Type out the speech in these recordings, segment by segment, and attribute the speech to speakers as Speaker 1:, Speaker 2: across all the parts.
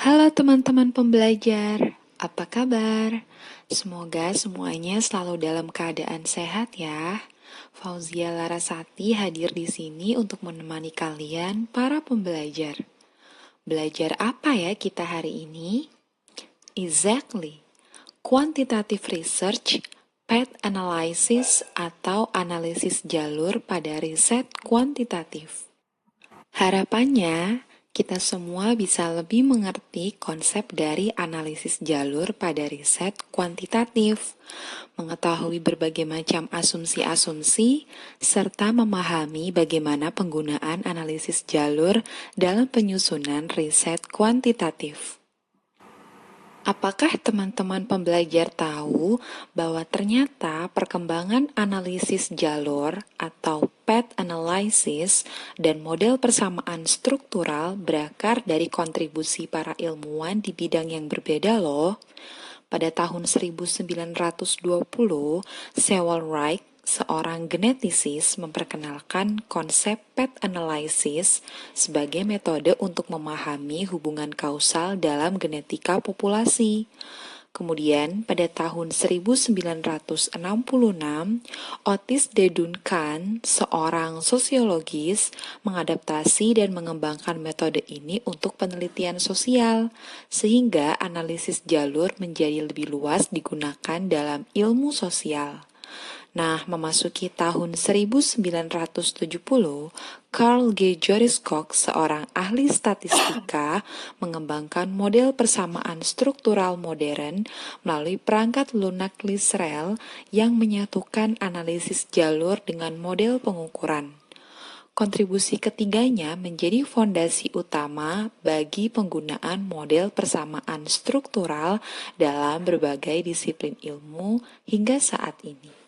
Speaker 1: Halo teman-teman pembelajar, apa kabar? Semoga semuanya selalu dalam keadaan sehat ya. Fauzia Larasati hadir di sini untuk menemani kalian para pembelajar. Belajar apa ya kita hari ini? Exactly. Quantitative research, path analysis atau analisis jalur pada riset kuantitatif. Harapannya, kita semua bisa lebih mengerti konsep dari analisis jalur pada riset kuantitatif, mengetahui berbagai macam asumsi-asumsi, serta memahami bagaimana penggunaan analisis jalur dalam penyusunan riset kuantitatif. Apakah teman-teman pembelajar tahu bahwa ternyata perkembangan analisis jalur atau path analysis dan model persamaan struktural berakar dari kontribusi para ilmuwan di bidang yang berbeda loh. Pada tahun 1920, Sewell Wright, seorang genetisis, memperkenalkan konsep path analysis sebagai metode untuk memahami hubungan kausal dalam genetika populasi. Kemudian, pada tahun 1966, Otis D. Duncan, seorang sosiologis, mengadaptasi dan mengembangkan metode ini untuk penelitian sosial, sehingga analisis jalur menjadi lebih luas digunakan dalam ilmu sosial. Nah, memasuki tahun 1970, Carl G. Jariskok, seorang ahli statistika, mengembangkan model persamaan struktural modern melalui perangkat lunak Lisrel yang menyatukan analisis jalur dengan model pengukuran. Kontribusi ketiganya menjadi fondasi utama bagi penggunaan model persamaan struktural dalam berbagai disiplin ilmu hingga saat ini.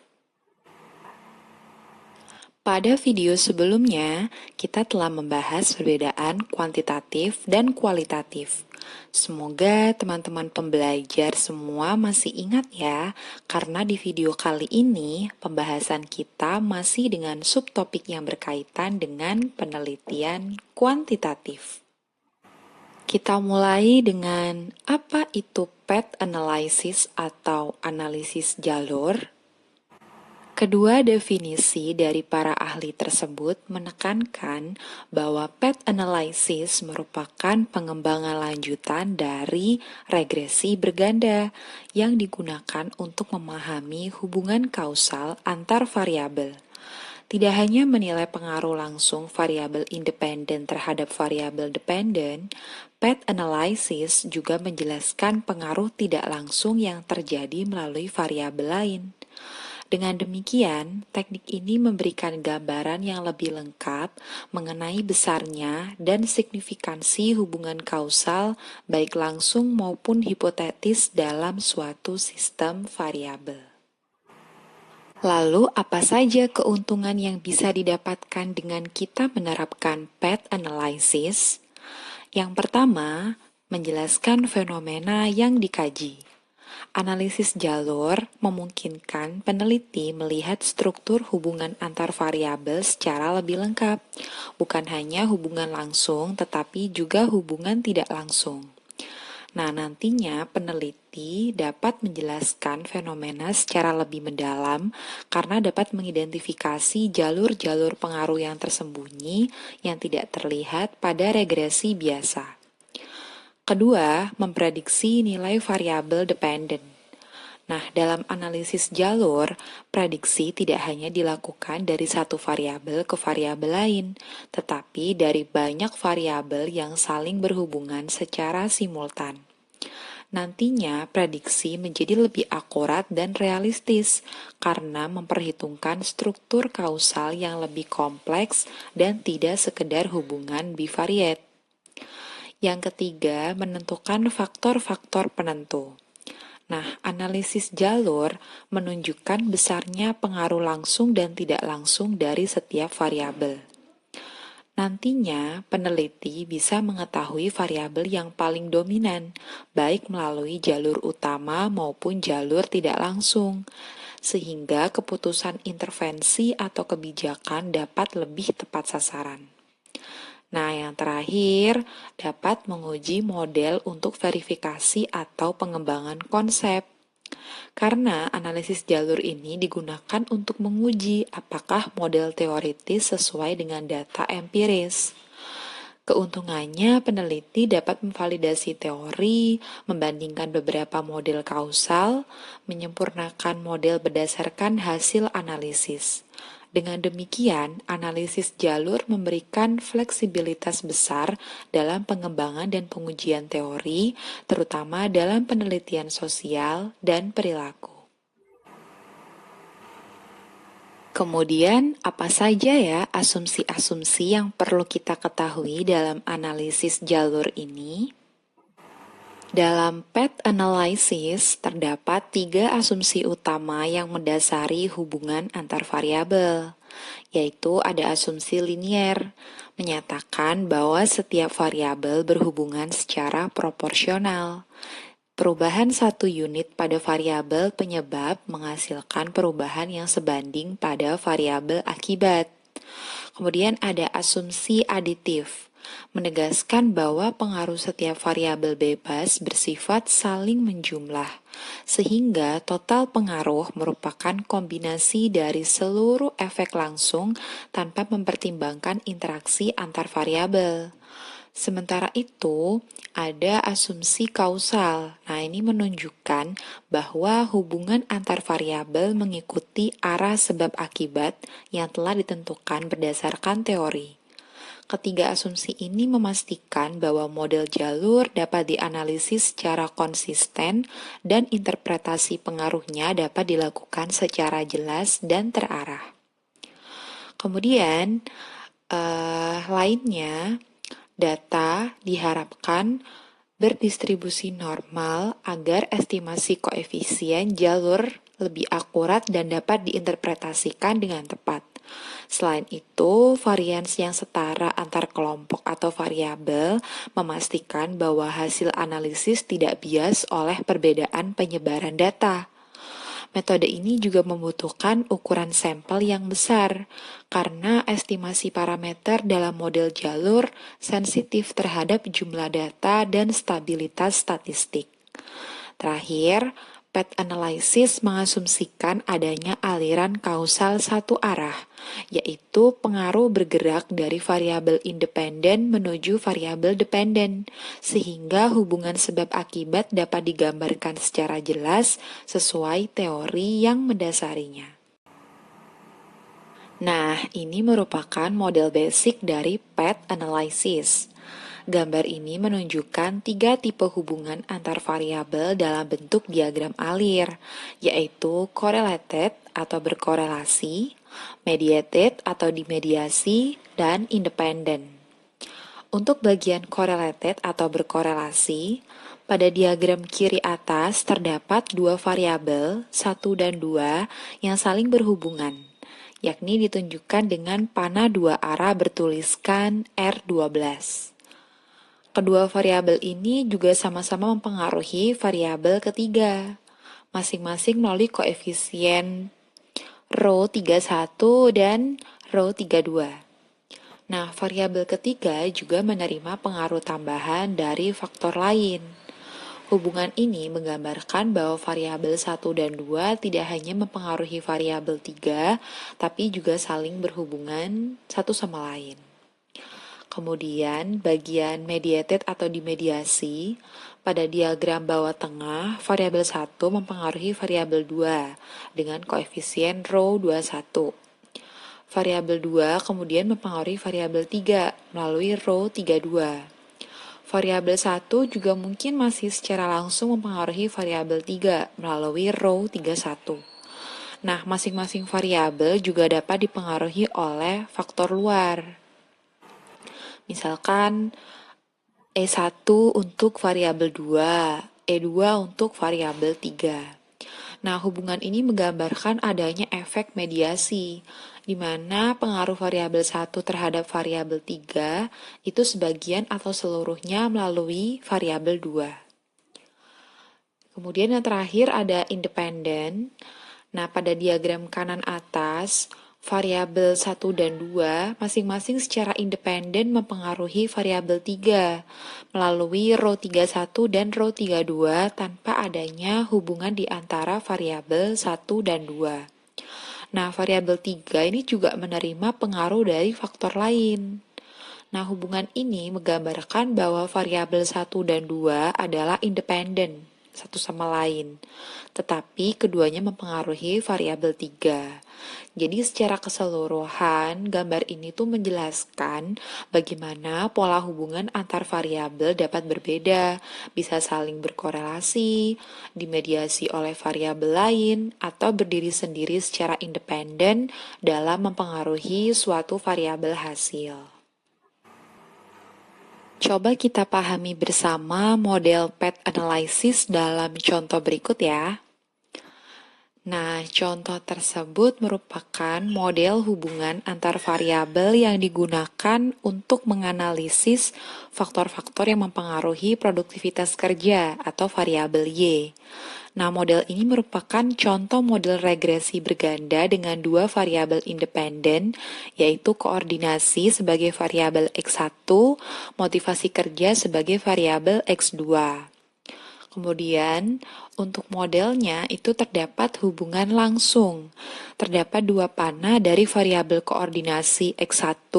Speaker 1: Pada video sebelumnya, kita telah membahas perbedaan kuantitatif dan kualitatif. Semoga teman-teman pembelajar semua masih ingat ya, karena di video kali ini pembahasan kita masih dengan subtopik yang berkaitan dengan penelitian kuantitatif. Kita mulai dengan apa itu path analysis atau analisis jalur. Kedua definisi dari para ahli tersebut menekankan bahwa path analysis merupakan pengembangan lanjutan dari regresi berganda yang digunakan untuk memahami hubungan kausal antar variabel. Tidak hanya menilai pengaruh langsung variabel independen terhadap variabel dependen, path analysis juga menjelaskan pengaruh tidak langsung yang terjadi melalui variabel lain. Dengan demikian, teknik ini memberikan gambaran yang lebih lengkap mengenai besarnya dan signifikansi hubungan kausal baik langsung maupun hipotetis dalam suatu sistem variabel. Lalu, apa saja keuntungan yang bisa didapatkan dengan kita menerapkan path analysis? Yang pertama, menjelaskan fenomena yang dikaji. Analisis jalur memungkinkan peneliti melihat struktur hubungan antar variabel secara lebih lengkap, bukan hanya hubungan langsung tetapi juga hubungan tidak langsung. Nah, nantinya peneliti dapat menjelaskan fenomena secara lebih mendalam karena dapat mengidentifikasi jalur-jalur pengaruh yang tersembunyi yang tidak terlihat pada regresi biasa. Kedua, memprediksi nilai variabel dependen. Nah, dalam analisis jalur, prediksi tidak hanya dilakukan dari satu variabel ke variabel lain, tetapi dari banyak variabel yang saling berhubungan secara simultan. Nantinya, prediksi menjadi lebih akurat dan realistis karena memperhitungkan struktur kausal yang lebih kompleks dan tidak sekedar hubungan bivariate. Yang ketiga, menentukan faktor-faktor penentu. Nah, analisis jalur menunjukkan besarnya pengaruh langsung dan tidak langsung dari setiap variabel. Nantinya, peneliti bisa mengetahui variabel yang paling dominan, baik melalui jalur utama maupun jalur tidak langsung, sehingga keputusan intervensi atau kebijakan dapat lebih tepat sasaran. Nah, yang terakhir, dapat menguji model untuk verifikasi atau pengembangan konsep. Karena analisis jalur ini digunakan untuk menguji apakah model teoritis sesuai dengan data empiris. Keuntungannya, peneliti dapat memvalidasi teori, membandingkan beberapa model kausal, menyempurnakan model berdasarkan hasil analisis. Dengan demikian, analisis jalur memberikan fleksibilitas besar dalam pengembangan dan pengujian teori, terutama dalam penelitian sosial dan perilaku. Kemudian, apa saja ya asumsi-asumsi yang perlu kita ketahui dalam analisis jalur ini? Dalam path analysis, terdapat 3 asumsi utama yang mendasari hubungan antar variabel, yaitu ada asumsi linier, menyatakan bahwa setiap variabel berhubungan secara proporsional. Perubahan satu unit pada variabel penyebab menghasilkan perubahan yang sebanding pada variabel akibat. Kemudian ada asumsi aditif, menegaskan bahwa pengaruh setiap variabel bebas bersifat saling menjumlah, sehingga total pengaruh merupakan kombinasi dari seluruh efek langsung tanpa mempertimbangkan interaksi antar variabel. Sementara itu, ada asumsi kausal. Nah, ini menunjukkan bahwa hubungan antar variabel mengikuti arah sebab akibat yang telah ditentukan berdasarkan teori. Ketiga asumsi ini memastikan bahwa model jalur dapat dianalisis secara konsisten dan interpretasi pengaruhnya dapat dilakukan secara jelas dan terarah. Kemudian, lainnya, data diharapkan berdistribusi normal agar estimasi koefisien jalur lebih akurat dan dapat diinterpretasikan dengan tepat. Selain itu, varians yang setara antar kelompok atau variabel memastikan bahwa hasil analisis tidak bias oleh perbedaan penyebaran data. Metode ini juga membutuhkan ukuran sampel yang besar, karena estimasi parameter dalam model jalur sensitif terhadap jumlah data dan stabilitas statistik. Terakhir, path analysis mengasumsikan adanya aliran kausal satu arah, yaitu pengaruh bergerak dari variabel independen menuju variabel dependen, sehingga hubungan sebab akibat dapat digambarkan secara jelas sesuai teori yang mendasarinya. Nah, ini merupakan model basic dari path analysis. Gambar ini menunjukkan 3 tipe hubungan antar variabel dalam bentuk diagram alir, yaitu correlated atau berkorelasi, mediated atau dimediasi, dan independent. Untuk bagian correlated atau berkorelasi, pada diagram kiri atas terdapat 2 variabel, 1 dan 2, yang saling berhubungan, yakni ditunjukkan dengan panah 2 arah bertuliskan R12. Kedua variabel ini juga sama-sama mempengaruhi variabel ketiga, masing-masing melalui koefisien rho 31 dan rho 32. Nah, variabel ketiga juga menerima pengaruh tambahan dari faktor lain. Hubungan ini menggambarkan bahwa variabel 1 dan 2 tidak hanya mempengaruhi variabel 3, tapi juga saling berhubungan satu sama lain. Kemudian, bagian mediated atau dimediasi, pada diagram bawah tengah, variabel 1 mempengaruhi variabel 2 dengan koefisien rho 21. Variabel 2 kemudian mempengaruhi variabel 3 melalui rho 32. Variabel 1 juga mungkin masih secara langsung mempengaruhi variabel 3 melalui rho 31. Nah, masing-masing variabel juga dapat dipengaruhi oleh faktor luar. Misalkan E1 untuk variabel 2, E2 untuk variabel 3. Nah, hubungan ini menggambarkan adanya efek mediasi, di mana pengaruh variabel 1 terhadap variabel 3 itu sebagian atau seluruhnya melalui variabel 2. Kemudian yang terakhir ada independen. Nah, pada diagram kanan atas, Variabel 1 dan 2 masing-masing secara independen mempengaruhi variabel 3 melalui row 31 dan row 32 tanpa adanya hubungan di antara variabel 1 dan 2. Nah, variabel 3 ini juga menerima pengaruh dari faktor lain. Nah, hubungan ini menggambarkan bahwa variabel 1 dan 2 adalah independen satu sama lain, tetapi keduanya mempengaruhi variabel 3. Jadi secara keseluruhan, gambar ini tuh menjelaskan bagaimana pola hubungan antar variabel dapat berbeda, bisa saling berkorelasi, dimediasi oleh variabel lain, atau berdiri sendiri secara independen dalam mempengaruhi suatu variabel hasil. Coba kita pahami bersama model path analysis dalam contoh berikut ya. Nah, contoh tersebut merupakan model hubungan antar variabel yang digunakan untuk menganalisis faktor-faktor yang mempengaruhi produktivitas kerja atau variabel Y. Nah, model ini merupakan contoh model regresi berganda dengan dua variabel independen, yaitu koordinasi sebagai variabel X1, motivasi kerja sebagai variabel X2. Kemudian, untuk modelnya itu terdapat hubungan langsung. Terdapat dua panah dari variabel koordinasi X1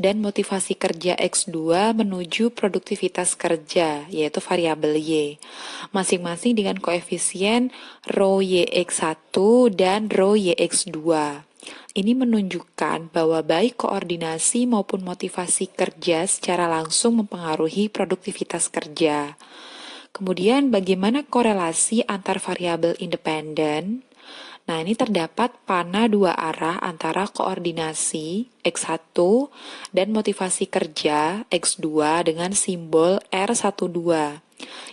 Speaker 1: dan motivasi kerja X2 menuju produktivitas kerja, yaitu variabel Y. Masing-masing dengan koefisien rho YX1 dan rho YX2. Ini menunjukkan bahwa baik koordinasi maupun motivasi kerja secara langsung mempengaruhi produktivitas kerja. Kemudian bagaimana korelasi antar variabel independen? Nah, ini terdapat panah dua arah antara koordinasi X1 dan motivasi kerja X2 dengan simbol R12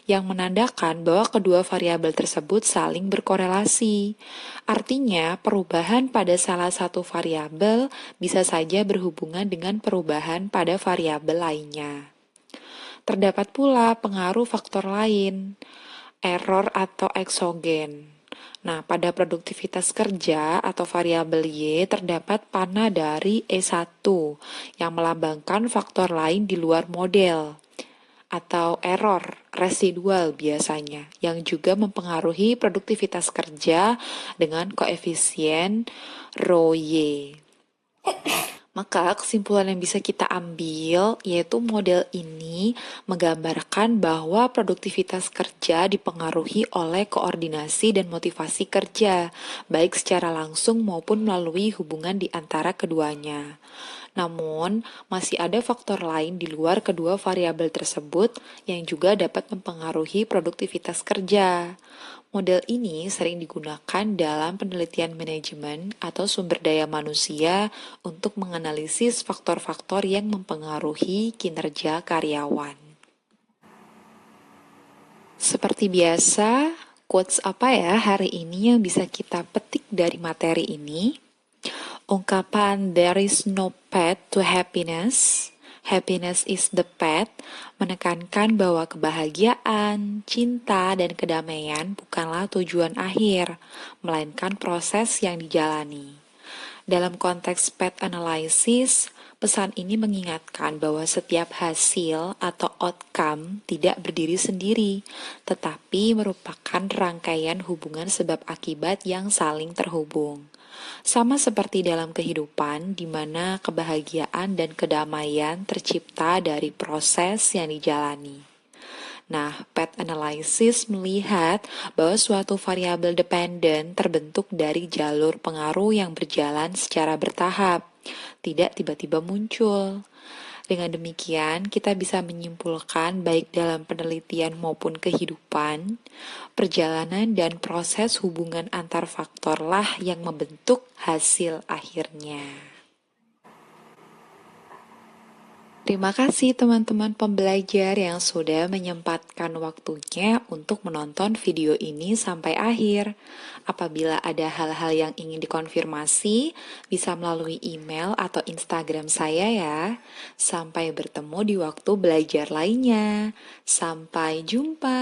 Speaker 1: yang menandakan bahwa kedua variabel tersebut saling berkorelasi. Artinya, perubahan pada salah satu variabel bisa saja berhubungan dengan perubahan pada variabel lainnya. Terdapat pula pengaruh faktor lain, error atau eksogen. Nah, pada produktivitas kerja atau variabel Y terdapat panah dari E1 yang melambangkan faktor lain di luar model atau error residual biasanya yang juga mempengaruhi produktivitas kerja dengan koefisien rho Y. Maka kesimpulan yang bisa kita ambil yaitu model ini menggambarkan bahwa produktivitas kerja dipengaruhi oleh koordinasi dan motivasi kerja, baik secara langsung maupun melalui hubungan di antara keduanya. Namun, masih ada faktor lain di luar kedua variabel tersebut yang juga dapat mempengaruhi produktivitas kerja. Model ini sering digunakan dalam penelitian manajemen atau sumber daya manusia untuk menganalisis faktor-faktor yang mempengaruhi kinerja karyawan. Seperti biasa, quotes apa ya hari ini yang bisa kita petik dari materi ini? Ungkapan "there is no path to happiness", happiness is the path, menekankan bahwa kebahagiaan, cinta, dan kedamaian bukanlah tujuan akhir, melainkan proses yang dijalani. Dalam konteks path analysis, pesan ini mengingatkan bahwa setiap hasil atau outcome tidak berdiri sendiri, tetapi merupakan rangkaian hubungan sebab akibat yang saling terhubung. Sama seperti dalam kehidupan, di mana kebahagiaan dan kedamaian tercipta dari proses yang dijalani. Nah, path analysis melihat bahwa suatu variabel dependen terbentuk dari jalur pengaruh yang berjalan secara bertahap, tidak tiba-tiba muncul. Dengan demikian, kita bisa menyimpulkan baik dalam penelitian maupun kehidupan, perjalanan dan proses hubungan antar faktorlah yang membentuk hasil akhirnya. Terima kasih teman-teman pembelajar yang sudah menyempatkan waktunya untuk menonton video ini sampai akhir. Apabila ada hal-hal yang ingin dikonfirmasi, bisa melalui email atau Instagram saya ya. Sampai bertemu di waktu belajar lainnya. Sampai jumpa.